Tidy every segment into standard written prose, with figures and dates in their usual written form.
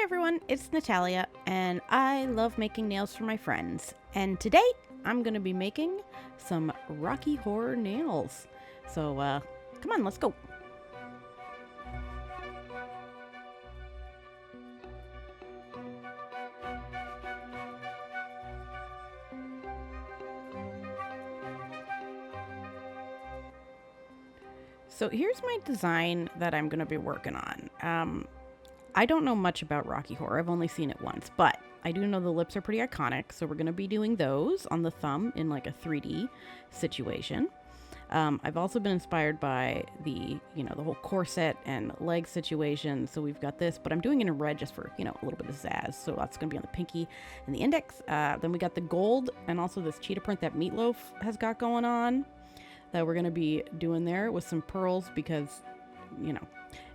everyone, it's Natalia, and I love making nails for my friends. And today, I'm going to be making some Rocky Horror nails. So, come on, let's go. So here's my design that I'm going to be working on. I don't know much about Rocky Horror. I've only seen it once, but I do know the lips are pretty iconic, so we're going to be doing those on the thumb in like a 3D situation. I've also been inspired by the whole corset and leg situation, so we've got this, but I'm doing it in red just for, a little bit of zazz, so that's going to be on the pinky and the index. Then we got the gold and also this cheetah print that Meatloaf has got going on that we're going to be doing there with some pearls because,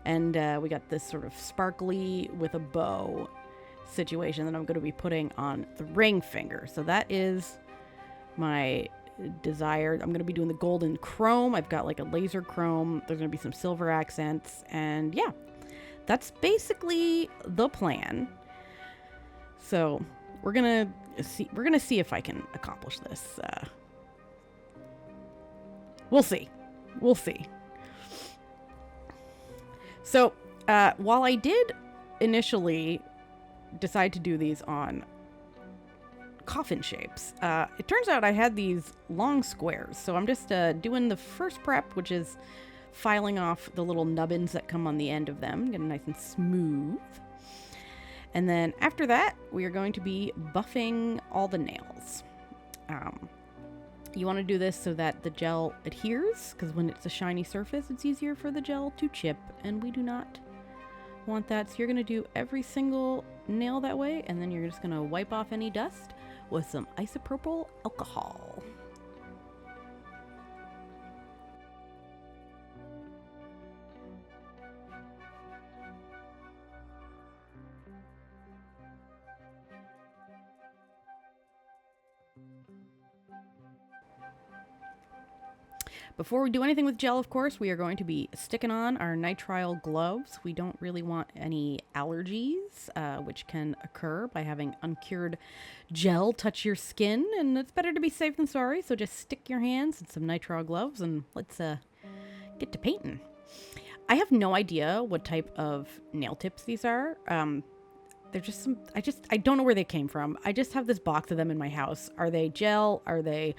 and we got this sort of sparkly with a bow situation that I'm going to be putting on the ring finger. So that is my desired. I'm going to be doing the golden chrome. I've got like a laser chrome. There's going to be some silver accents. And yeah, that's basically the plan. So we're going to see if I can accomplish this. We'll see. So, while I did initially decide to do these on coffin shapes, it turns out I had these long squares. So I'm just doing the first prep, which is filing off the little nubbins that come on the end of them, get it nice and smooth. And then after that, we are going to be buffing all the nails. You want to do this so that the gel adheres, because when it's a shiny surface, it's easier for the gel to chip, and we do not want that. So you're going to do every single nail that way, and then you're just going to wipe off any dust with some isopropyl alcohol. Before we do anything with gel, of course, we are going to be sticking on our nitrile gloves. We don't really want any allergies, which can occur by having uncured gel touch your skin, and it's better to be safe than sorry, so just stick your hands in some nitrile gloves and let's get to painting. I have no idea what type of nail tips these are. They're just some, I don't know where they came from. I just have this box of them in my house. Are they gel? Are they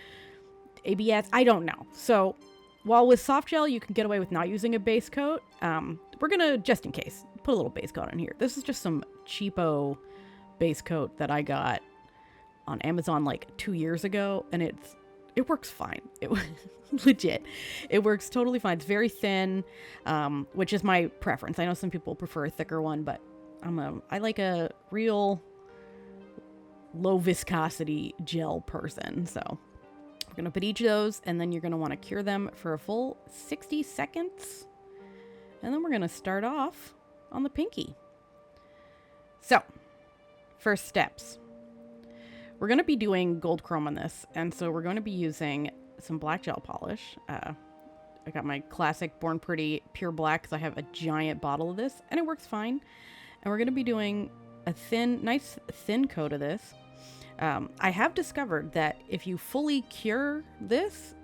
ABS? I don't know. So while with soft gel you can get away with not using a base coat, we're gonna, just in case, put a little base coat on here. This is just some cheapo base coat that I got on Amazon like 2 years ago, and it works fine. It legit, it works totally fine. It's very thin, which is my preference. I know some people prefer a thicker one, but I like a real low viscosity gel person. So we're going to put each of those, and then you're going to want to cure them for a full 60 seconds. And then we're going to start off on the pinky. So, first steps. We're going to be doing gold chrome on this, and so we're going to be using some black gel polish. I got my classic Born Pretty pure black because I have a giant bottle of this, and it works fine. And we're going to be doing a nice thin coat of this. I have discovered that if you fully cure this,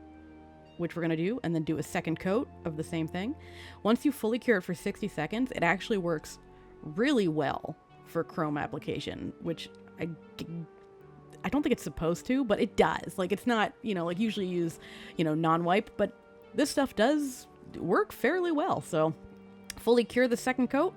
which we're going to do, and then do a second coat of the same thing, once you fully cure it for 60 seconds, it actually works really well for chrome application, which I don't think it's supposed to, but it does. Like, it's not, like usually use, non-wipe, but this stuff does work fairly well. So fully cure the second coat.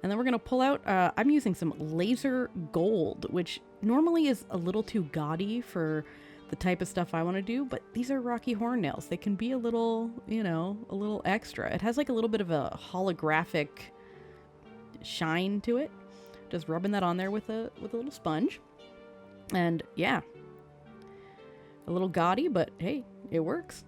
And then we're going to pull out, I'm using some laser gold, which normally is a little too gaudy for the type of stuff I want to do, but these are Rocky Horror nails. They can be a little, a little extra. It has like a little bit of a holographic shine to it. Just rubbing that on there with a little sponge. And yeah, a little gaudy, but hey, it works.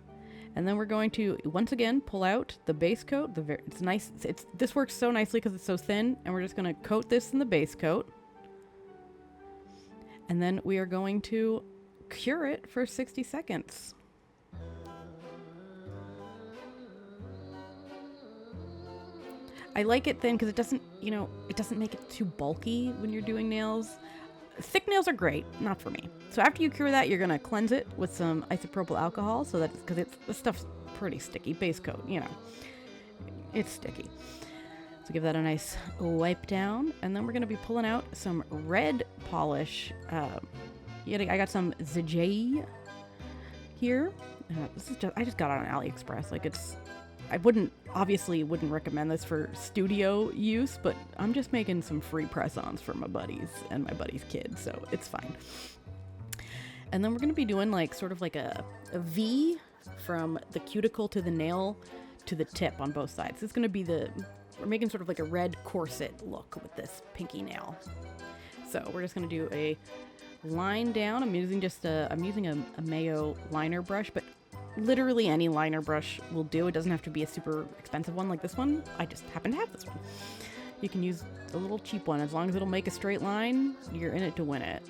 And then we're going to, once again, pull out the base coat. It's nice. This works so nicely because it's so thin. And we're just going to coat this in the base coat. And then we are going to cure it for 60 seconds. I like it thin because it doesn't, it doesn't make it too bulky when you're doing nails. Thick nails are great, not for me. So after you cure that, you're going to cleanse it with some isopropyl alcohol, so that's because this stuff's pretty sticky. Base coat, it's sticky. So give that a nice wipe down, and then we're going to be pulling out some red polish. I got some Zijay here. I just got it on AliExpress. I wouldn't recommend this for studio use, but I'm just making some free press-ons for my buddies and my buddies' kids, so it's fine. And then we're going to be doing sort of like a V from the cuticle to the nail to the tip on both sides. It's going to be we're making sort of like a red corset look with this pinky nail. So we're just going to do a line down. I'm using a Mayo liner brush, but literally any liner brush will do. It doesn't have to be a super expensive one like this one. I just happen to have this one. You can use a little cheap one. As long as it'll make a straight line, you're in it to win it.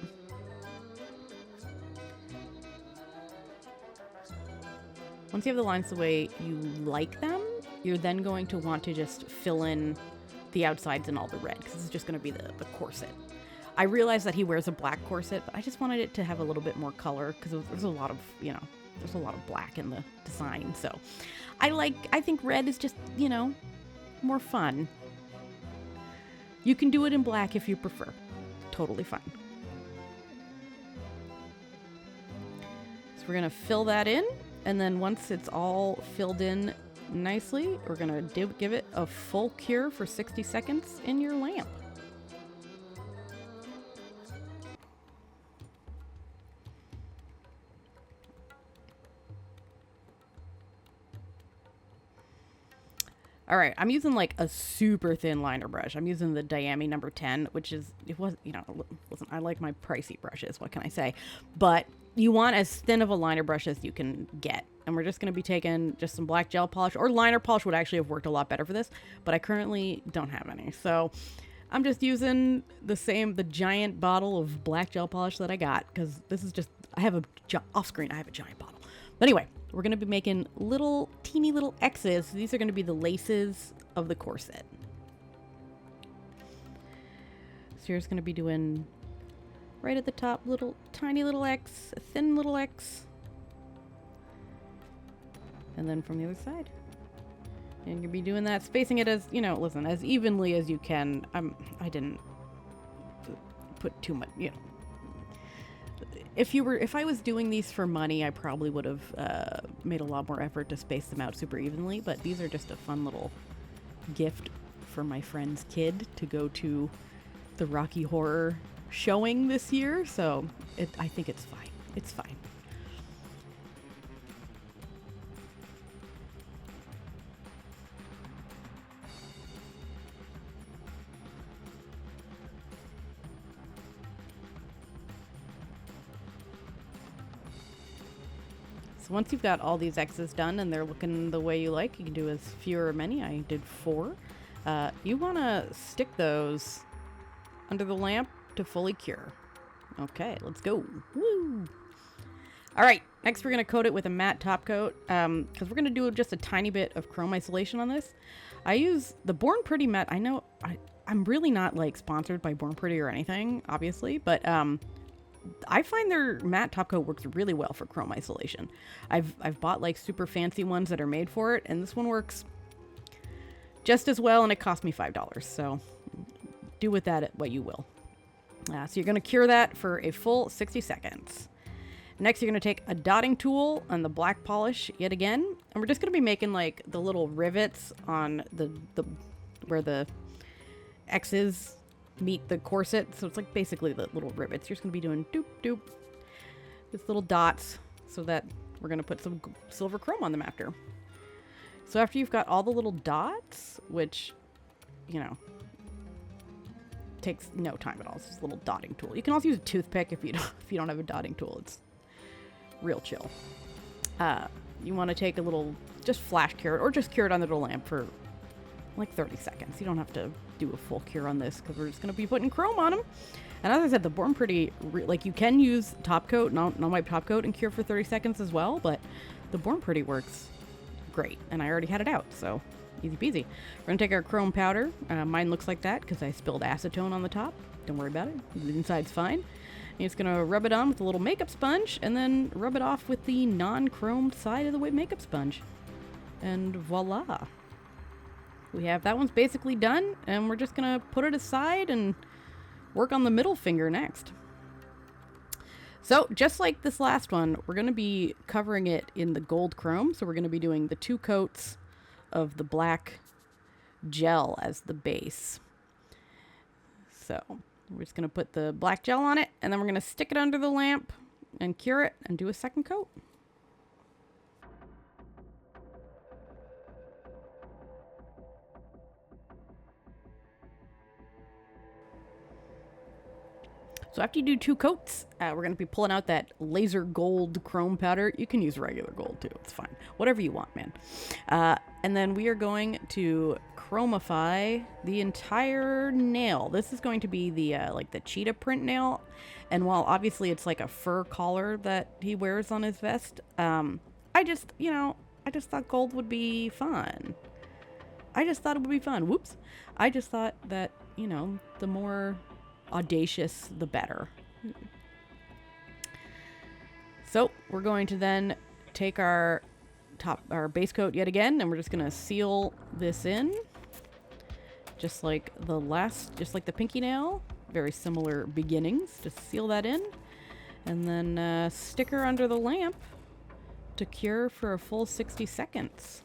Once you have the lines the way you like them, you're then going to want to just fill in the outsides and all the red, because it's just going to be the corset. I realize that he wears a black corset, but I just wanted it to have a little bit more color, because there's a lot of, there's a lot of black in the design. So I think red is just, more fun. You can do it in black if you prefer. Totally fine. So we're going to fill that in. And then once it's all filled in nicely, we're going to give it a full cure for 60 seconds in your lamp. All right, I'm using a super thin liner brush. I'm using the Diami number 10, which is, listen, I like my pricey brushes, what can I say? But you want as thin of a liner brush as you can get. And we're just going to be taking just some black gel polish, or liner polish would actually have worked a lot better for this, but I currently don't have any. So I'm just using the giant bottle of black gel polish that I got, because this is just, off screen, I have a giant bottle. But anyway, we're going to be making teeny little X's. These are going to be the laces of the corset. So you're just going to be doing right at the top, tiny little X, a thin little X. And then from the other side. And you'll be doing that, spacing it as, as evenly as you can. I didn't put too much, If I was doing these for money, I probably would have made a lot more effort to space them out super evenly, but these are just a fun little gift for my friend's kid to go to the Rocky Horror showing this year, so I think it's fine. It's fine. So once you've got all these X's done and they're looking the way you like, you can do as few or many. I did 4. You want to stick those under the lamp to fully cure. Okay, let's go. Woo! All right, next we're going to coat it with a matte top coat, because we're going to do just a tiny bit of chrome isolation on this. I use the Born Pretty matte. I know I'm really not sponsored by Born Pretty or anything, obviously, but I find their matte top coat works really well for chrome isolation. I've bought super fancy ones that are made for it, and this one works just as well, and it cost me $5. So do with that what you will. So you're going to cure that for a full 60 seconds. Next, you're going to take a dotting tool and the black polish yet again, and we're just going to be making the little rivets on the where the X's meet the corset. So it's basically the little rivets. You're just going to be doing doop doop, just little dots, so that we're going to put some silver chrome on them after. So after you've got all the little dots, which takes no time at all, it's just a little dotting tool. You can also use a toothpick if you don't have a dotting tool. It's real chill. You want to take a little, just flash cure it, or just cure it under the lamp for 30 seconds. You don't have to do a full cure on this, because we're just going to be putting chrome on them. And as I said, the Born Pretty, you can use top coat, non-wipe top coat, and cure for 30 seconds as well, but the Born Pretty works great, and I already had it out, so Easy peasy. We're going to take our chrome powder. Mine looks like that because I spilled acetone on the top. Don't worry about it. The inside's fine. You're just going to rub it on with a little makeup sponge and then rub it off with the non-chromed side of the makeup sponge. And voila. We have that one's basically done, and we're just going to put it aside and work on the middle finger next. So just like this last one, we're going to be covering it in the gold chrome. So we're going to be doing the 2 coats of the black gel as the base. So we're just going to put the black gel on it, and then we're going to stick it under the lamp and cure it and do a second coat. So after you do 2 coats, we're going to be pulling out that laser gold chrome powder. You can use regular gold too. It's fine. Whatever you want, man. And then we are going to chromify the entire nail. This is going to be the like the cheetah print nail. And while obviously it's like a fur collar that he wears on his vest, I just thought gold would be fun. I just thought it would be fun. Whoops. I just thought that, the more audacious, the better. So we're going to then take our base coat yet again, and we're just going to seal this in, just like the pinky nail. Very similar beginnings. Just seal that in, and then stick her under the lamp to cure for a full 60 seconds.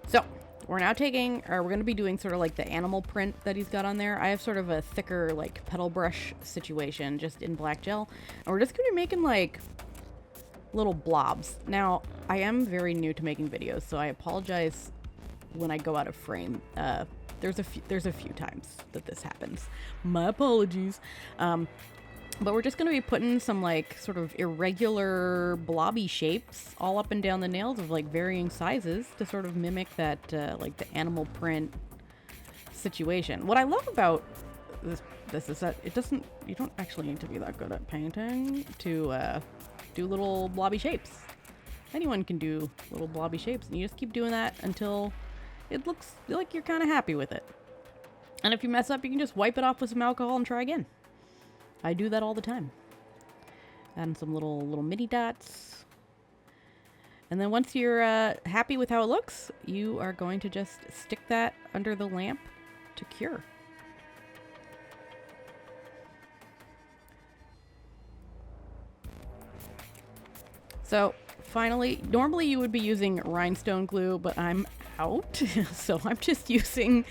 So we're now we're going to be doing sort of like the animal print that he's got on there. I have sort of a thicker like petal brush situation just in black gel. And we're just going to be making like little blobs. Now, I am very new to making videos, so I apologize when I go out of frame. There's a few times that this happens. My apologies. But we're just going to be putting some like sort of irregular blobby shapes all up and down the nails of like varying sizes to sort of mimic that like the animal print situation. What I love about this is that you don't actually need to be that good at painting to do little blobby shapes. Anyone can do little blobby shapes, and you just keep doing that until it looks like you're kind of happy with it. And if you mess up, you can just wipe it off with some alcohol and try again. I do that all the time. Add some little mini dots. And then once you're happy with how it looks, you are going to just stick that under the lamp to cure. So finally, normally you would be using rhinestone glue, but I'm out. So I'm just using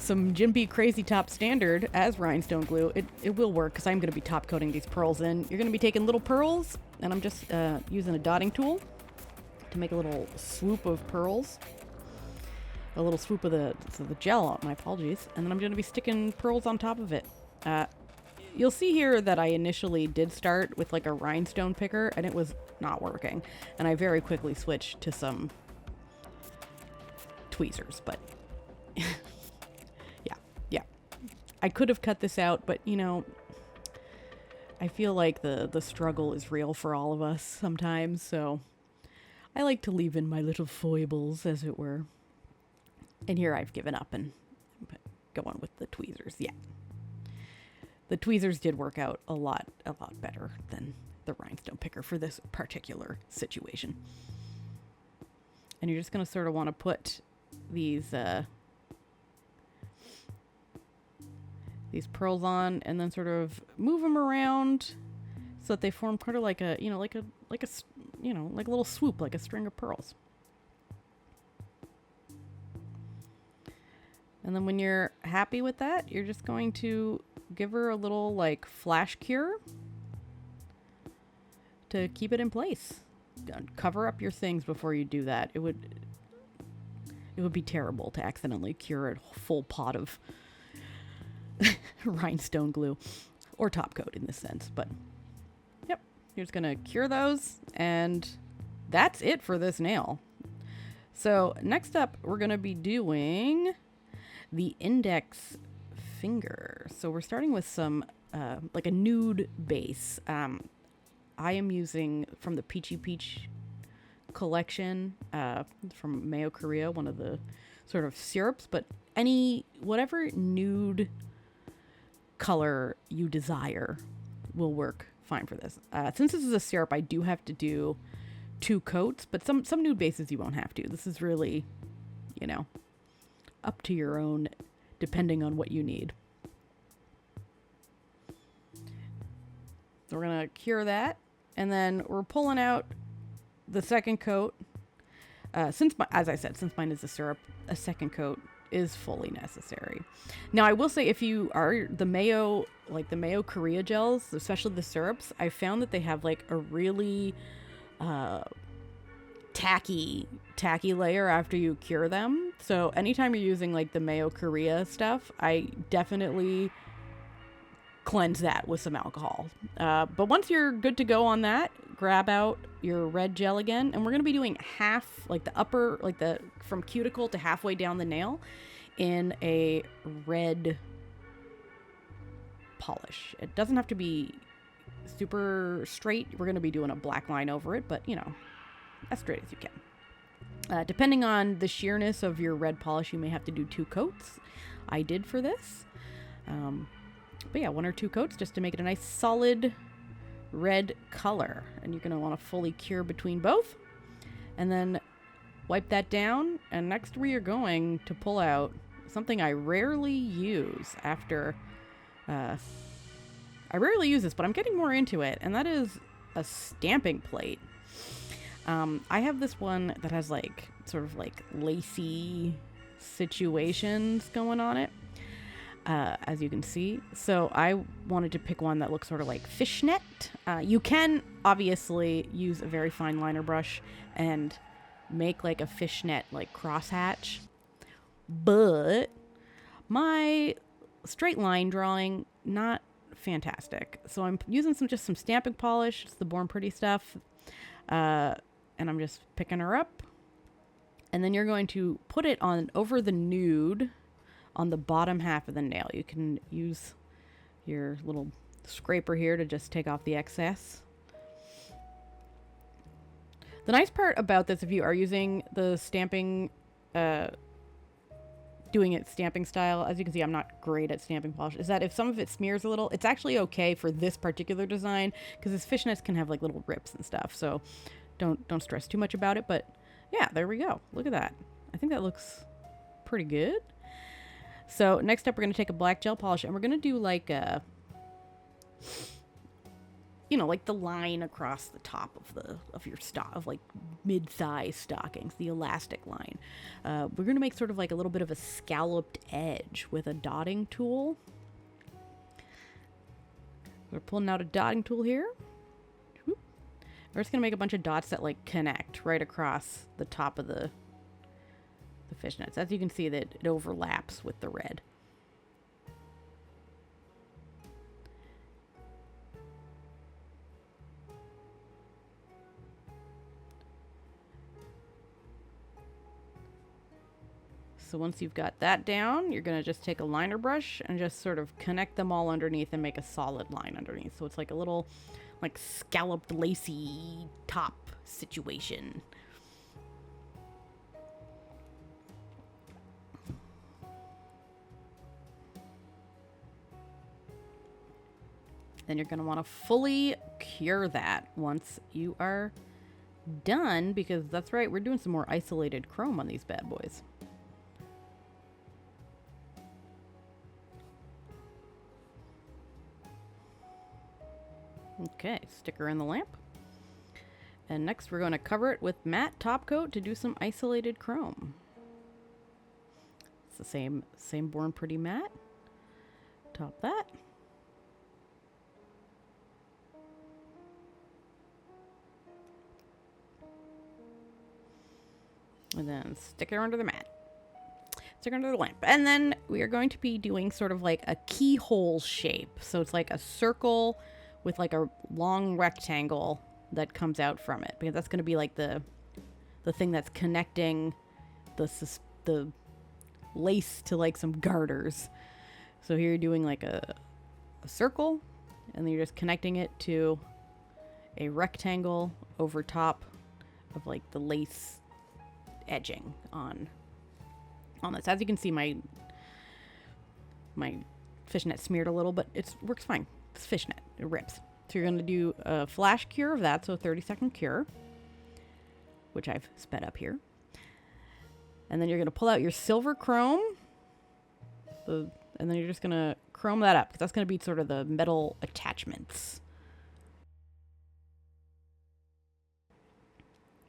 some Jim B Crazy Top Standard as rhinestone glue. It will work because I'm going to be top coating these pearls in. You're going to be taking little pearls, and I'm just using a dotting tool to make a little swoop of pearls. A little swoop of the gel, my apologies. And then I'm going to be sticking pearls on top of it. You'll see here that I initially did start with like a rhinestone picker, and it was not working. And I very quickly switched to some tweezers, but yeah. I could have cut this out, but I feel like the struggle is real for all of us sometimes, so I like to leave in my little foibles, as it were. And here I've given up and go on with the tweezers. Yeah. The tweezers did work out a lot better than the rhinestone picker for this particular situation. And you're just going to sort of want to put these pearls on, and then sort of move them around so that they form kind of like a little swoop, like a string of pearls. And then when you're happy with that, you're just going to give her a little like flash cure to keep it in place. Cover up your things before you do that. It would be terrible to accidentally cure a full pot of rhinestone glue, or top coat in this sense. But yep, you're just gonna cure those, and that's it for this nail. So next up, we're gonna be doing the index finger. So we're starting with some like a nude base. I am using from the Peachy Peach collection from Mayo Korea, one of the sort of syrups, but whatever nude color you desire will work fine for this. Since this is a syrup, I do have to do 2 coats, but some nude bases you won't have to. This is really, up to your own, depending on what you need. So we're gonna cure that, and then we're pulling out the second coat. As I said, since mine is a syrup, a second coat is fully necessary. Now, I will say, if you are the Mayo Korea gels, especially the syrups, I found that they have like a really tacky layer after you cure them. So anytime you're using like the Mayo Korea stuff, I definitely cleanse that with some alcohol. But once you're good to go on that, grab out your red gel again, and we're going to be doing half, like the upper, like the from cuticle to halfway down the nail in a red polish. It doesn't have to be super straight. We're going to be doing a black line over it, but as straight as you can. Depending on the sheerness of your red polish, you may have to do 2 coats. I did for this. But yeah, 1 or 2 coats just to make it a nice solid red color. And you're going to want to fully cure between both. And then wipe that down. And next we are going to pull out something I rarely use after... I rarely use this, but I'm getting more into it. And that is a stamping plate. I have this one that has like sort of like lacy situations going on it. As you can see. So I wanted to pick one that looks sort of like fishnet. You can obviously use a very fine liner brush and make like a fishnet like crosshatch. But my straight line drawing, not fantastic. So I'm using just some stamping polish. It's the Born Pretty stuff. And I'm just picking her up. And then you're going to put it on over the nude on the bottom half of the nail. You can use your little scraper here to just take off the excess. The nice part about this, if you are using the stamping, doing it stamping style, as you can see, I'm not great at stamping polish, is that if some of it smears a little, it's actually okay for this particular design, because this fishnets can have like little rips and stuff. So don't stress too much about it. But yeah, there we go. Look at that. I think that looks pretty good. So next up, we're going to take a black gel polish, and we're going to do like a, like the line across the top of your stock, of like mid-thigh stockings, the elastic line. We're going to make sort of like a little bit of a scalloped edge with a dotting tool. We're pulling out a dotting tool here. We're just going to make a bunch of dots that like connect right across the top of the fishnets. As you can see, that it overlaps with the red. So once you've got that down, you're going to just take a liner brush and just sort of connect them all underneath and make a solid line underneath. So it's like a little like scalloped lacy top situation. Then you're going to want to fully cure that once you are done, because that's right, we're doing some more isolated chrome on these bad boys. Okay, stick her in the lamp. And next we're going to cover it with matte top coat to do some isolated chrome. It's the same Born Pretty matte. Top that. And then stick it under the mat. Stick it under the lamp. And then we are going to be doing sort of like a keyhole shape. So it's like a circle with like a long rectangle that comes out from it. Because that's going to be like the thing that's connecting the lace to like some garters. So here you're doing like a circle, and then you're just connecting it to a rectangle over top of like the lace edging on this. As you can see, my fishnet smeared a little, but it works fine. It's fishnet. It rips. So you're going to do a flash cure of that, so a 30-second cure, which I've sped up here. And then you're going to pull out your silver chrome, and then you're just going to chrome that up, because that's going to be sort of the metal attachments.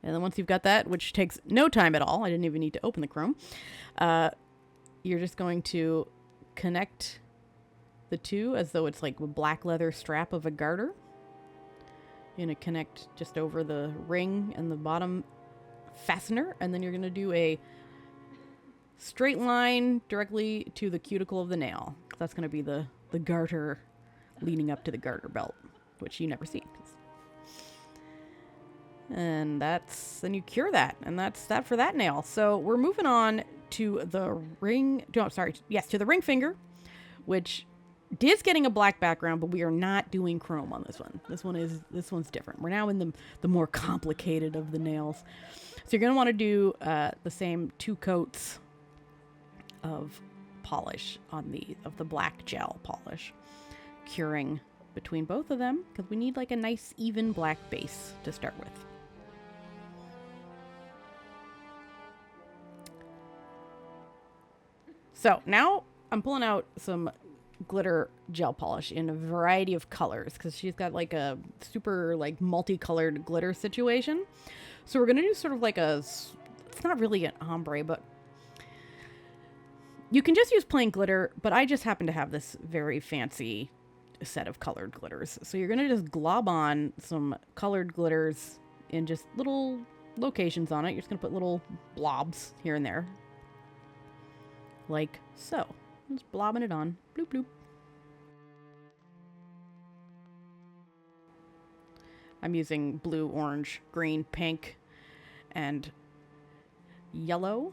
And then once you've got that, which takes no time at all, I didn't even need to open the chrome, you're just going to connect the two as though it's like a black leather strap of a garter. You're going to connect just over the ring and the bottom fastener, and then you're going to do a straight line directly to the cuticle of the nail. That's going to be the garter leading up to the garter belt, which you never see. And then you cure that, and that's that for that nail. So we're moving on to the ring, to the ring finger, which is getting a black background, but we are not doing chrome on this one. This one's different. We're now in the more complicated of the nails. So you're going to want to do the same 2 coats of polish of the black gel polish, curing between both of them, because we need like a nice even black base to start with. So now I'm pulling out some glitter gel polish in a variety of colors, because she's got like a super like multicolored glitter situation. So we're going to do sort of like it's not really an ombre, but you can just use plain glitter, but I just happen to have this very fancy set of colored glitters. So you're going to just glob on some colored glitters in just little locations on it. You're just going to put little blobs here and there, like so. Just blobbing it on. Bloop, bloop. I'm using blue, orange, green, pink, and yellow.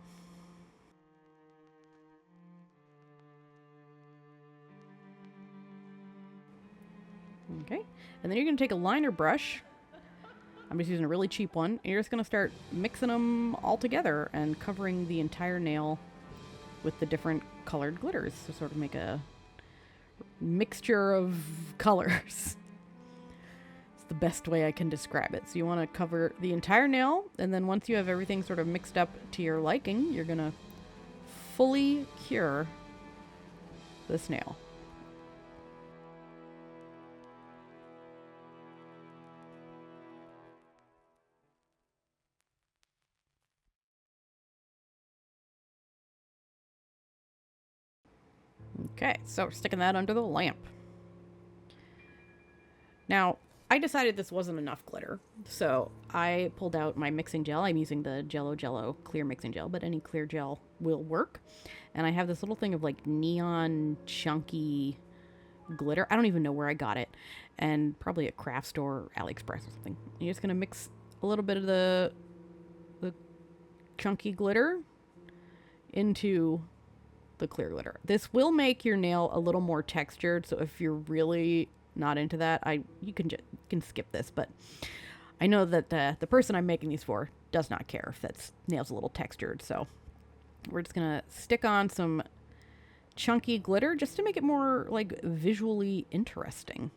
Okay, and then you're going to take a liner brush. I'm just using a really cheap one. And you're just going to start mixing them all together and covering the entire nail with the different colored glitters to sort of make a mixture of colors. It's the best way I can describe it. So you want to cover the entire nail, and then once you have everything sort of mixed up to your liking, you're going to fully cure this nail. Okay, so we're sticking that under the lamp. Now, I decided this wasn't enough glitter, so I pulled out my mixing gel. I'm using the Jello clear mixing gel, but any clear gel will work. And I have this little thing of like neon chunky glitter. I don't even know where I got it, and probably at craft store or AliExpress or something. You're just gonna mix a little bit of the chunky glitter into the clear glitter. This will make your nail a little more textured, so if you're really not into that, you can skip this, but I know that the person I'm making these for does not care if that nail's a little textured, so we're just gonna stick on some chunky glitter just to make it more like visually interesting.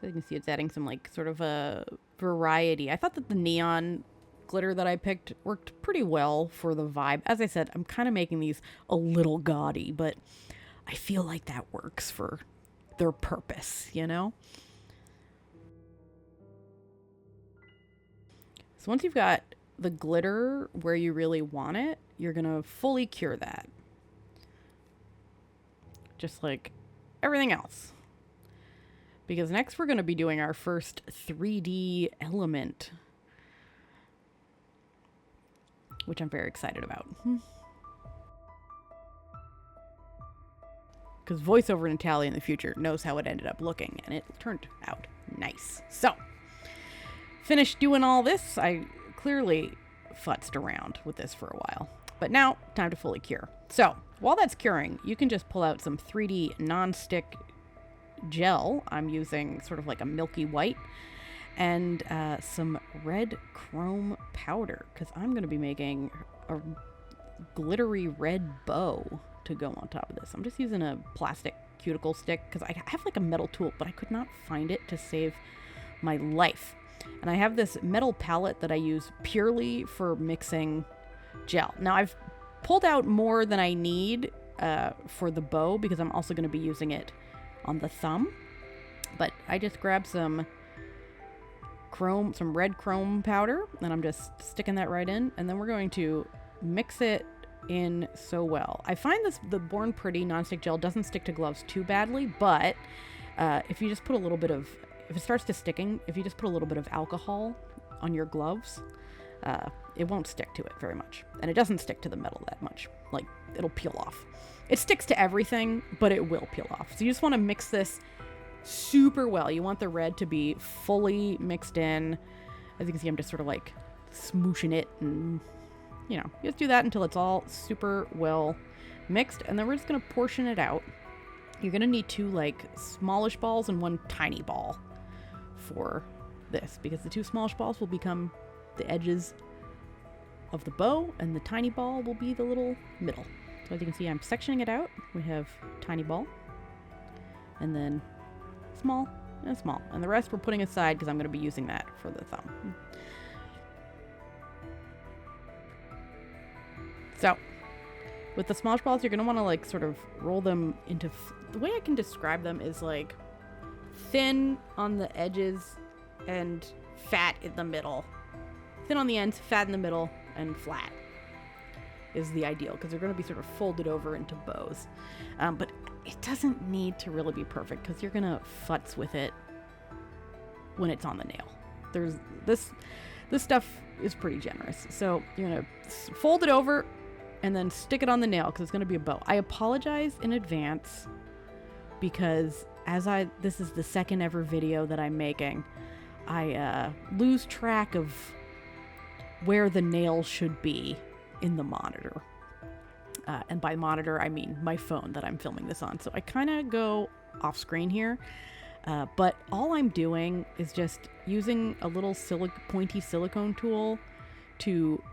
So you can see it's adding some like sort of a variety. I thought that the neon glitter that I picked worked pretty well for the vibe. As I said, I'm kind of making these a little gaudy, but I feel like that works for their purpose, you know? So once you've got the glitter where you really want it, you're going to fully cure that. Just like everything else. Because next we're going to be doing our first 3D element, which I'm very excited about. because voiceover Natalia in the future knows how it ended up looking, and it turned out nice. So, finished doing all this. I clearly futzed around with this for a while, but now time to fully cure. So, while that's curing, you can just pull out some 3D non-stick gel. I'm using sort of like a milky white, and some red chrome powder, because I'm going to be making a glittery red bow to go on top of this. I'm just using a plastic cuticle stick because I have like a metal tool, but I could not find it to save my life. And I have this metal palette that I use purely for mixing gel. Now I've pulled out more than I need for the bow, because I'm also going to be using it on the thumb. But I just grabbed some red chrome powder, and I'm just sticking that right in, and then we're going to mix it in so well. I find the Born Pretty nonstick gel doesn't stick to gloves too badly, but if you just put a little bit of, if it starts to sticking, if you just put a little bit of alcohol on your gloves, it won't stick to it very much. And it doesn't stick to the metal that much. Like, it'll peel off. It sticks to everything, but it will peel off. So you just want to mix this super well. You want the red to be fully mixed in. As you can see, I'm just sort of like smooshing it, and you just do that until it's all super well mixed, and then we're just going to portion it out. You're going to need 2 like smallish balls and 1 tiny ball for this, because the 2 smallish balls will become the edges of the bow, and the tiny ball will be the little middle. So as you can see, I'm sectioning it out. We have tiny ball, and then small and small, and the rest we're putting aside because I'm going to be using that for the thumb. So with the smallish balls, you're going to want to like sort of roll them into the way I can describe them is like thin on the edges and fat in the middle. Thin on the ends, fat in the middle, and flat is the ideal, because they're going to be sort of folded over into bows. But it doesn't need to really be perfect, because you're going to futz with it when it's on the nail. There's this stuff is pretty generous. So you're going to fold it over and then stick it on the nail, because it's going to be a bow. I apologize in advance, because this is the second ever video that I'm making, I lose track of where the nail should be in the monitor. And by monitor, I mean my phone that I'm filming this on. So I kind of go off screen here. But all I'm doing is just using a little pointy silicone tool to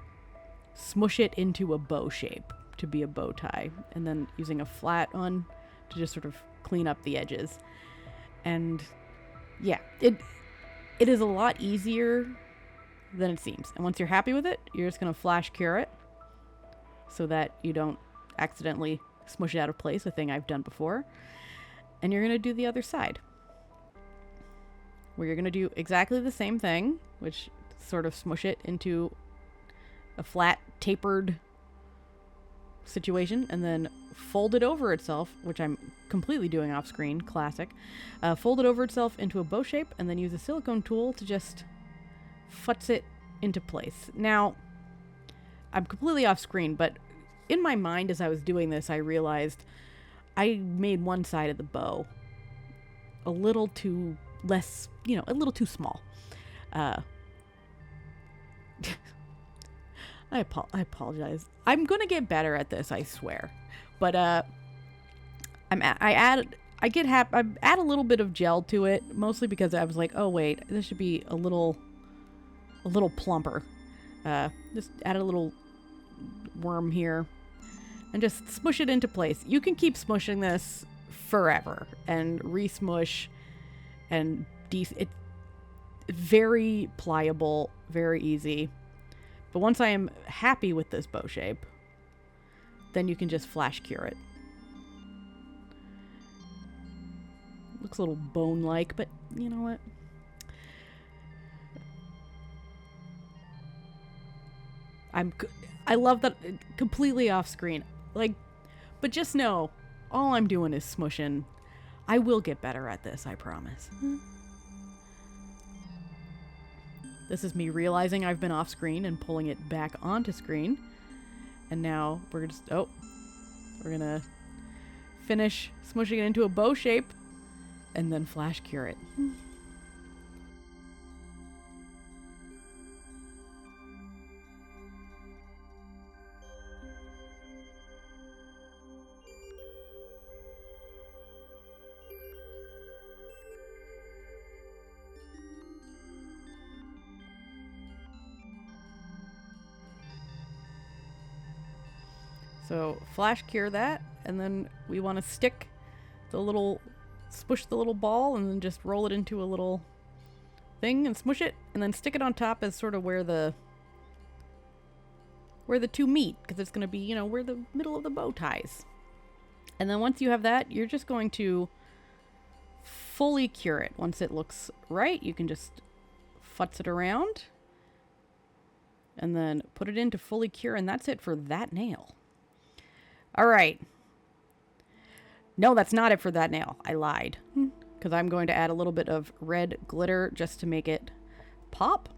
smush it into a bow shape, to be a bow tie. And then using a flat one to just sort of clean up the edges. And yeah, it is a lot easier than it seems. And once you're happy with it, you're just going to flash cure it so that you don't accidentally smush it out of place, a thing I've done before. And you're going to do the other side, where you're going to do exactly the same thing, which sort of smush it into a flat, tapered situation, and then fold it over itself, which I'm completely doing off screen, classic. Fold it over itself into a bow shape, and then use a silicone tool to just futz it into place. Now, I'm completely off screen, but in my mind as I was doing this, I realized I made one side of the bow a little too a little too small. I apologize. I'm gonna get better at this, I swear. But I add a little bit of gel to it, mostly because I was like, oh wait, this should be a little plumper. Just add a little worm here and just smush it into place. You can keep smushing this forever and re-smush, and it's very pliable, very easy. But once I am happy with this bow shape, then you can just flash cure it. Looks a little bone-like, but you know what? I love that, completely off screen. Like, but just know, all I'm doing is smushing. I will get better at this, I promise. This is me realizing I've been off screen and pulling it back onto screen. And now we're gonna finish smushing it into a bow shape, and then flash cure it. So flash cure that, and then we want to stick the little, smush the little ball, and then just roll it into a little thing and smush it, and then stick it on top as sort of where the two meet, because it's going to be, you know, where the middle of the bow ties. And then once you have that, you're just going to fully cure it. Once it looks right, you can just futz it around and then put it into fully cure, and that's it for that nail. All right. No, that's not it for that nail. I lied. Because I'm going to add a little bit of red glitter just to make it pop.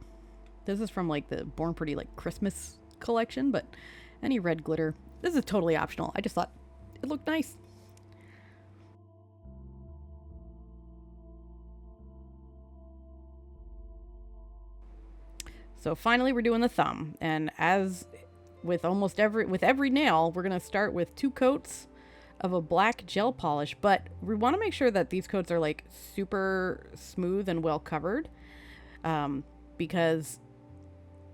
This is from like the Born Pretty like Christmas collection, but any red glitter. This is totally optional. I just thought it looked nice. So finally we're doing the thumb, and as with every nail, we're going to start with 2 coats of a black gel polish, but we want to make sure that these coats are like super smooth and well covered, because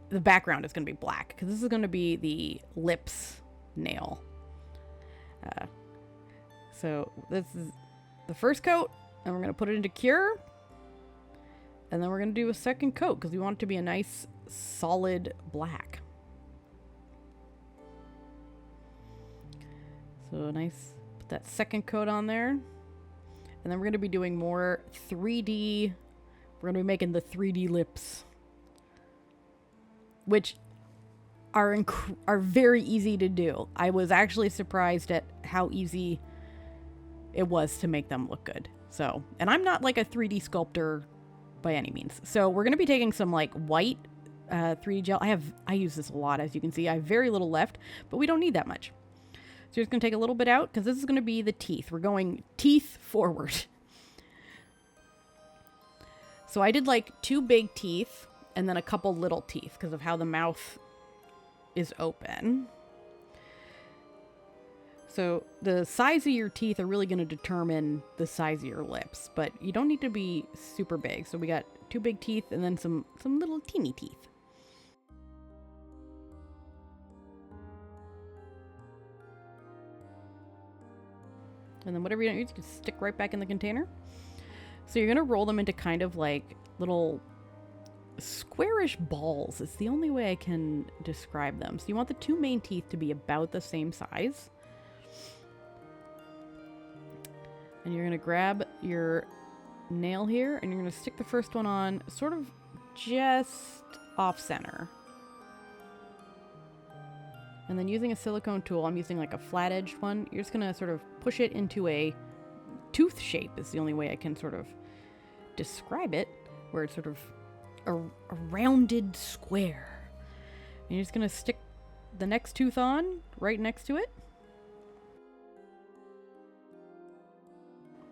the background is going to be black, because this is going to be the lips nail. So this is the first coat, and we're going to put it into cure, and then we're going to do a second coat because we want it to be a nice solid black. So nice, put that second coat on there. And then we're going to be doing more 3D. We're going to be making the 3D lips, which are very easy to do. I was actually surprised at how easy it was to make them look good. So, and I'm not like a 3D sculptor by any means. So we're going to be taking some like white 3D gel. I use this a lot, as you can see. I have very little left, but we don't need that much. So you're just going to take a little bit out, because this is going to be the teeth. We're going teeth forward. So I did like 2 big teeth and then a couple little teeth because of how the mouth is open. So the size of your teeth are really going to determine the size of your lips, but you don't need to be super big. So we got 2 big teeth and then some little teeny teeth. And then whatever you don't use, you can stick right back in the container. So you're going to roll them into kind of like little squarish balls. It's the only way I can describe them. So you want the 2 main teeth to be about the same size. And you're going to grab your nail here, and you're going to stick the first one on sort of just off center. And then using a silicone tool, I'm using like a flat-edged one, you're just going to sort of push it into a tooth shape is the only way I can sort of describe it, where it's sort of a rounded square. And you're just going to stick the next tooth on right next to it.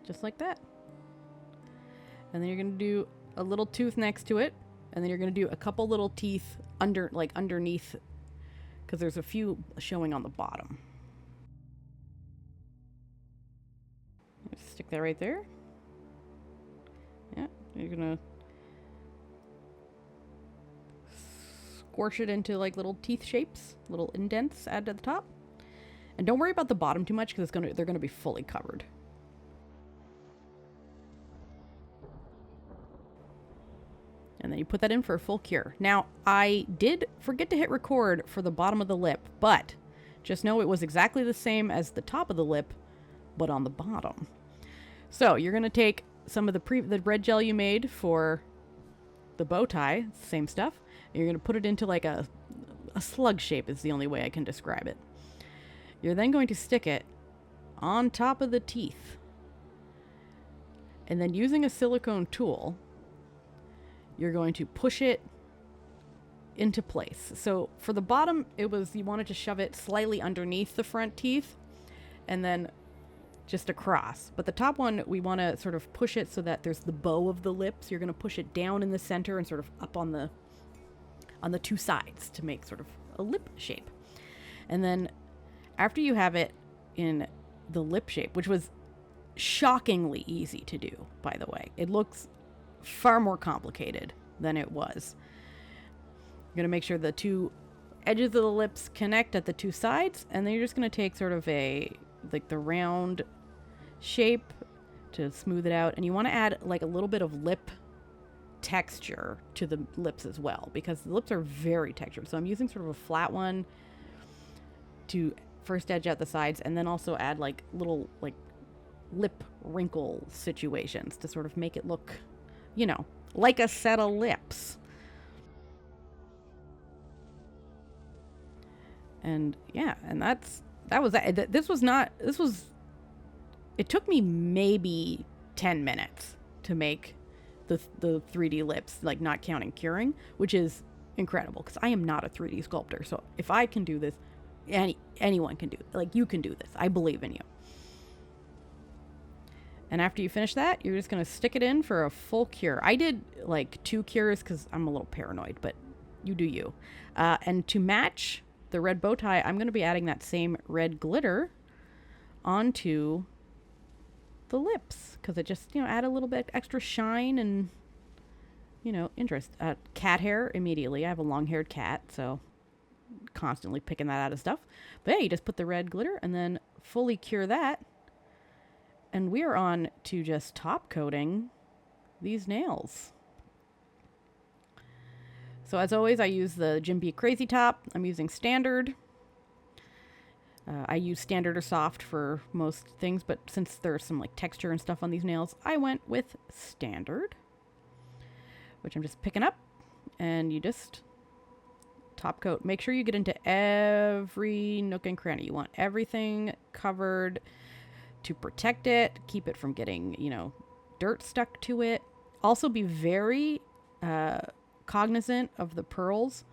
Just like that. And then you're going to do a little tooth next to it. And then you're going to do a couple little teeth underneath, because there's a few showing on the bottom. Stick that right there. Yeah, you're going to squish it into like little teeth shapes, little indents add to the top. And don't worry about the bottom too much, because they're going to be fully covered. And then you put that in for a full cure. Now, I did forget to hit record for the bottom of the lip, but just know it was exactly the same as the top of the lip, but on the bottom. So you're going to take some of the red gel you made for the bow tie, same stuff, and you're going to put it into like a slug shape is the only way I can describe it. You're then going to stick it on top of the teeth. And then using a silicone tool, you're going to push it into place. So for the bottom, you wanted to shove it slightly underneath the front teeth, and then just across. But the top one, we want to sort of push it so that there's the bow of the lips. You're going to push it down in the center and sort of up on the two sides to make sort of a lip shape. And then after you have it in the lip shape, which was shockingly easy to do, by the way. It looks far more complicated than it was. You're going to make sure the two edges of the lips connect at the two sides, and then you're just going to take sort of the round shape to smooth it out. And you want to add like a little bit of lip texture to the lips as well, because the lips are very textured. So I'm using sort of a flat one to first edge out the sides, and then also add like little like lip wrinkle situations to sort of make it look, you know, like a set of lips. And yeah, and that was that. It took me maybe 10 minutes to make the 3D lips, like not counting curing, which is incredible because I am not a 3D sculptor. So if I can do this, anyone can do it. Like, you can do this. I believe in you. And after you finish that, you're just going to stick it in for a full cure. I did like 2 cures because I'm a little paranoid, but you do you. And to match the red bow tie, I'm going to be adding that same red glitter onto the lips because it just, you know, add a little bit extra shine and, you know, interest. Cat hair immediately. I have a long-haired cat, so constantly picking that out of stuff. But yeah, you just put the red glitter and then fully cure that. And we are on to just top coating these nails. So as always, I use the Jim B Crazy Top. I'm using standard. I use standard or soft for most things, but since there's some like texture and stuff on these nails, I went with standard, which I'm just picking up, and you just top coat. Make sure you get into every nook and cranny. You want everything covered to protect it, keep it from getting, you know, dirt stuck to it. Also be very cognizant of the pearls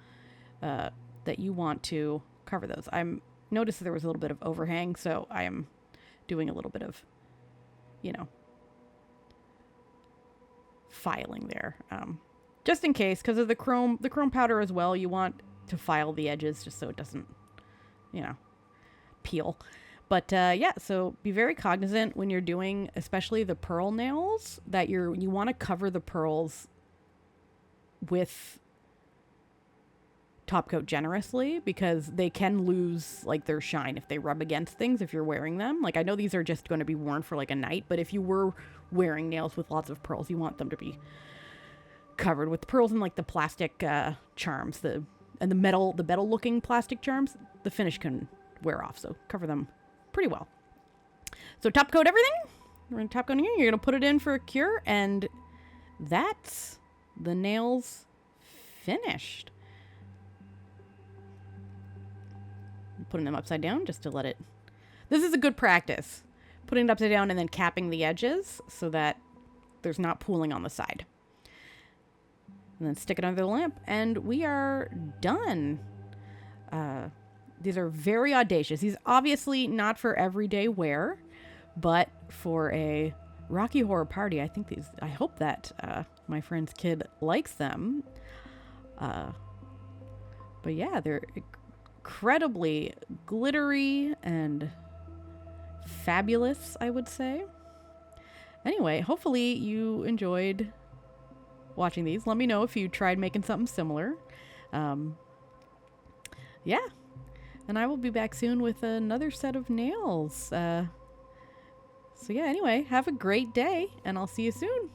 that you want to cover those. I'm noticed that there was a little bit of overhang, so I am doing a little bit of, you know, filing there. Just in case, because of the chrome powder as well, you want to file the edges just so it doesn't, you know, peel. But yeah, so be very cognizant when you're doing, especially the pearl nails, that you want to cover the pearls with top coat generously, because they can lose like their shine if they rub against things if you're wearing them. Like, I know these are just going to be worn for like a night, but if you were wearing nails with lots of pearls, you want them to be covered with pearls and like the plastic charms, the metal looking plastic charms. The finish can wear off, so cover them pretty well. So top coat everything. We're going to top coat here. You're going to put it in for a cure, and that's the nails finished. I'm putting them upside down just to let it. This is a good practice. Putting it upside down and then capping the edges so that there's not pooling on the side. And then stick it under the lamp, and we are done. These are very audacious. These obviously not for everyday wear, but for a Rocky Horror party, I hope that my friend's kid likes them. But yeah, they're incredibly glittery and fabulous, I would say. Anyway, hopefully you enjoyed watching these. Let me know if you tried making something similar. Yeah. And I will be back soon with another set of nails. So yeah, anyway, have a great day, and I'll see you soon.